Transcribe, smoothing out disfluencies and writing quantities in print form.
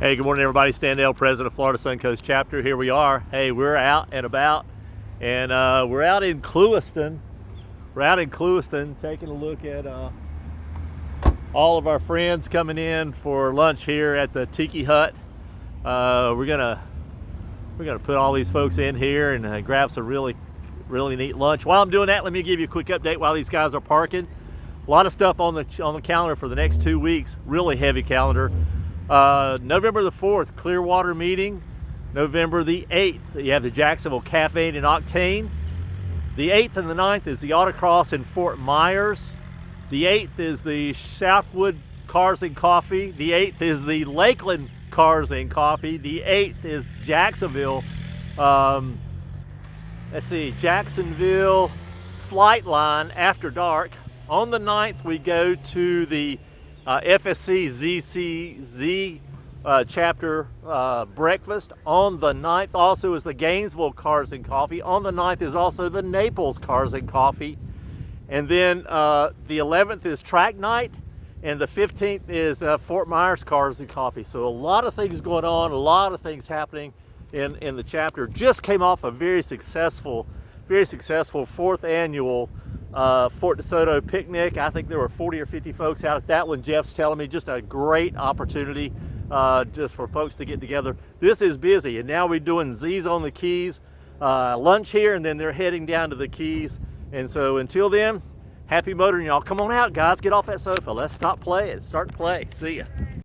Hey, good morning everybody. Stan Dale, president of Florida SunCoast Chapter. Here we are. Hey, we're out and about, and we're out in Clewiston. We're out in Clewiston taking a look at all of our friends coming in for lunch here at the Tiki Hut. We're gonna put all these folks in here and grab some really neat lunch. While I'm doing that, let me give you a quick update while these guys are parking. A lot of stuff on the calendar for the next 2 weeks. Really heavy calendar. November the 4th, Clearwater meeting. November the 8th, you have the Jacksonville Cafeine and Octane. The 8th and the 9th is the Autocross in Fort Myers. The 8th is the Southwood Cars and Coffee. The 8th is the Lakeland Cars and Coffee. The 8th is Jacksonville. Jacksonville Flight Line After Dark. On the 9th, we go to the FSC ZSCCA chapter breakfast. On the 9th also is the Gainesville Cars and Coffee. On the 9th is also the Naples Cars and Coffee. And then the 11th is track night, and the 15th is Fort Myers Cars and Coffee. So a lot of things going on, a lot of things happening in the chapter. Just came off a very successful 4th annual Fort DeSoto picnic. I think there were 40 or 50 folks out at that one. Jeff's telling me just a great opportunity just for folks to get together. This is busy, and now we're doing Z's on the Keys lunch here, and then they're heading down to the Keys. And so until then, happy motoring, y'all. Come on out, guys. Get off that sofa. Let's stop playing. Start to play. See ya.